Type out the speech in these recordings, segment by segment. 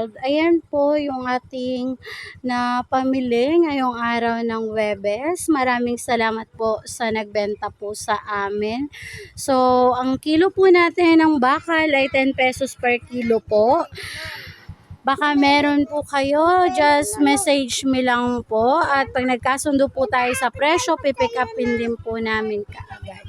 world. Ayan po yung ating na pamili ngayong araw ng Huwebes. Maraming salamat po sa nagbenta po sa amin. So, ang kilo po natin ng bakal ay 10 pesos per kilo po. Baka meron po kayo, just message me lang po. At pag nagkasundo po tayo sa presyo, pipick upin din po namin kaagad.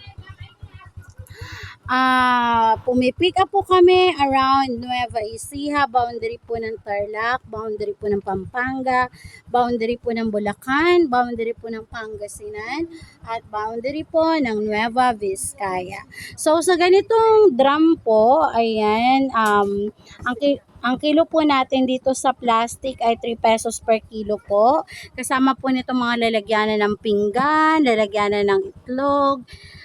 Pumipick up po kami around Nueva Ecija, boundary po ng Tarlac, boundary po ng Pampanga, boundary po ng Bulacan, boundary po ng Pangasinan, at boundary po ng Nueva Vizcaya. So sa ganitong drum po, ayan, ang kilo po natin dito sa plastic ay 3 pesos per kilo po. Kasama po nito mga lalagyanan ng pinggan, lalagyanan ng itlog,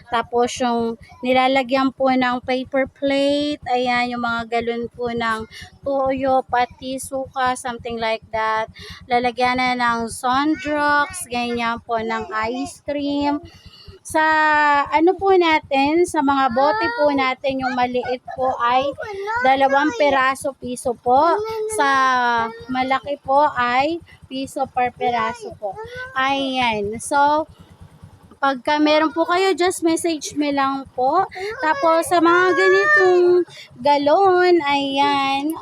tapos yung nilalagyan po ng paper plate, ayan, yung mga galon po ng toyo, pati, suka, something like that. Lalagyan na ng Sondrox, ganyan po ng ice cream. Sa ano po natin, sa mga bote po natin, yung maliit po ay 2 piraso piso po. Sa malaki po ay piso per piraso po. Ayan. So, pagka meron po kayo, just message me lang po. Tapos, sa mga ganitong galon, ayan,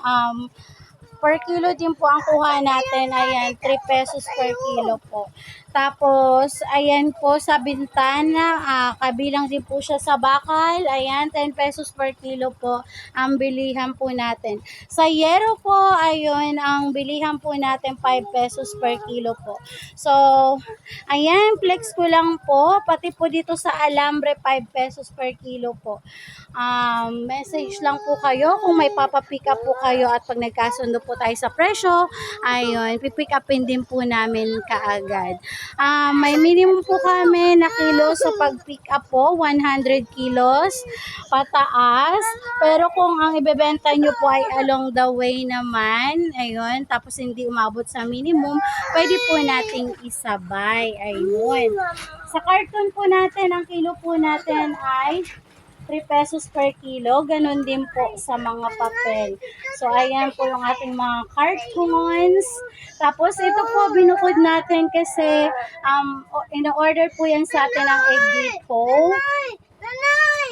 per kilo din po ang kuha natin. Ayan, 3 pesos per kilo po. Tapos, ayan po sa bintana, kabilang din po siya sa bakal. Ayan, 10 pesos per kilo po ang bilihan po natin. Sa yero po, ayun, ang bilihan po natin 5 pesos per kilo po. So, ayan, flex ko lang po. Pati po dito sa alambre, 5 pesos per kilo po. Message lang po kayo kung may papapick up po kayo at pag nagkasundo po tayo sa presyo, ayun, pipick upin din po namin kaagad. May minimum po kami na kilo sa pag-pick up po, 100 kilos pataas. Pero kung ang ibebenta nyo po ay along the way naman, ayun, tapos hindi umabot sa minimum, pwede po nating isabay. Ayun. Sa karton po natin, ang kilo po natin ay 3 pesos per kilo. Ganun din po sa mga papel. So, ayan po yung ating mga cartons. Tapos, ito po, binukod natin kasi in-order po yan sa atin ng Egg Depot.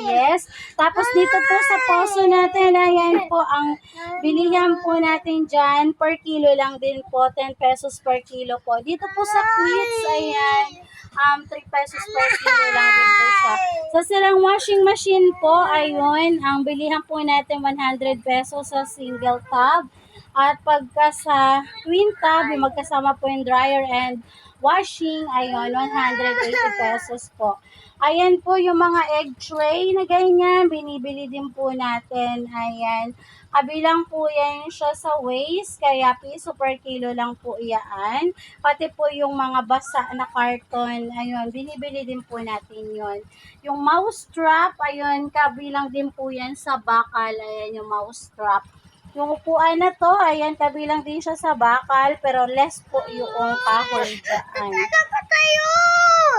Yes. Tapos, dito po sa poso natin, ayan po, ang bilihan po natin dyan, per kilo lang din po, 10 pesos per kilo po. Dito po sa Quits, ayan, 3 pesos per kilo lang din po siya. Sa silang washing machine po, ayun, ang bilihan po natin 100 pesos sa single tub. At pagka sa twin tub, yung magkasama po yung dryer and washing, ayun, 180 pesos po. Ayan po yung mga egg tray na ganyan, binibili din po natin. Ayan, kabilang po yan siya sa waste, kaya piso per kilo lang po iyaan. Pati po yung mga basa na karton, ayun, binibili din po natin yon. Yung mouse trap, ayun, kabilang din po yan sa bakal, ayan yung mouse trap. Yung upuan na to, ayan, kabilang din siya sa bakal, pero less po yung kahoy dyan.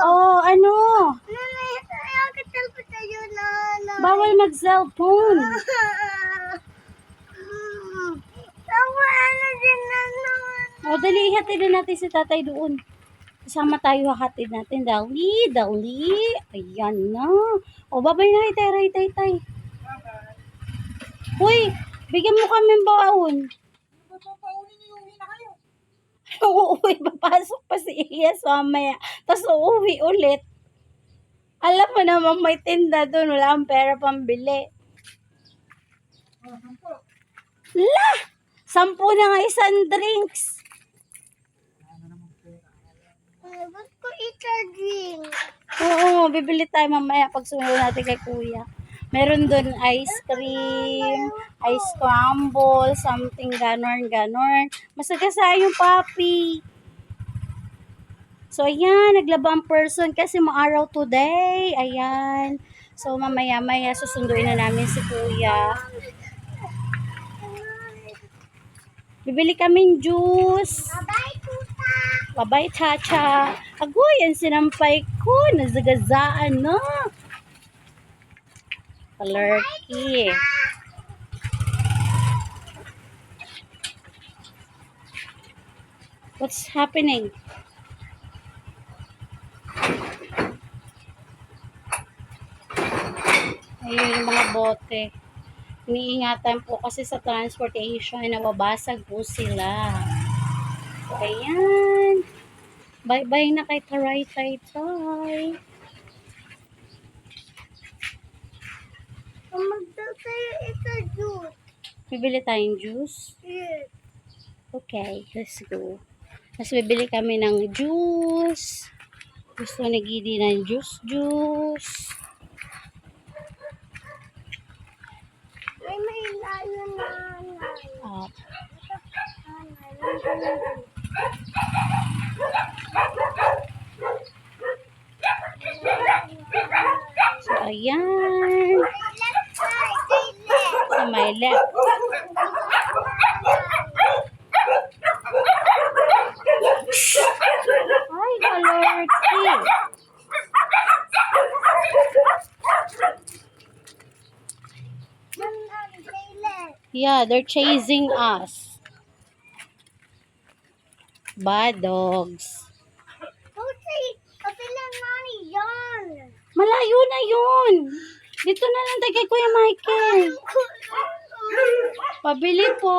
Oh, ano? Bawal mag-cellphone. O, dali, ihatid na natin si tatay doon. Kasama tayo, hahatid natin. Dali, dali. Ayan na. O, babay na, tay. Uy, bigyan mo kami ng baon. Uuwi, papasok pa si Iyas mamaya. Tapos uuwi ulit. Alam mo naman may tinda doon. Wala akong pera pambili. La! 10 na nga isang drinks. Ba't ko ita-drink? Oo, bibili tayo mamaya pag sumunod natin kay kuya. Meron doon ice cream, ice crumble, something ganon. Masagasa yung papi. So, ayan, naglabang person kasi maaraw today. Ayan. So, mamaya susunduin na namin si kuya. Bibili kaming juice. Bye, tuta. Bye-bye, Chacha. Agoy, yan sinampay ko. Nazagazaan na. Kalerki. What's happening? Ayun yung mga bote. Iniingatan po kasi sa transportation, nababasag po sila. So, ayan. Bye-bye na kay Taray Tay Tay. Magdala tayo ito juice. Bibili tayong juice. Yes. Okay, let's go. Mas bibili kami ng juice. Gusto ni Gidi ng juice. Ay, may layo nanay. Ah, so, ayan. Sa my left. Ay, alerty. Yeah, they're chasing us. Bad dogs. Malayo na yun. Dito na lang tayo kay Kuya Michael. Pabili po.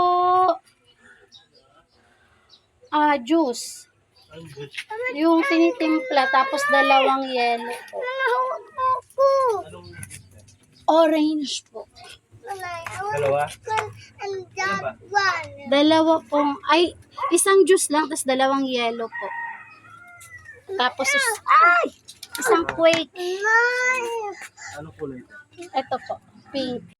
Juice. Yung tinitimpla, tapos dalawang yellow po. Orange po. Dalawa? Dalawa pong, ay, isang juice lang, tapos dalawang yellow po. Tapos, isang quake. Ano kulay? Ito po, pink.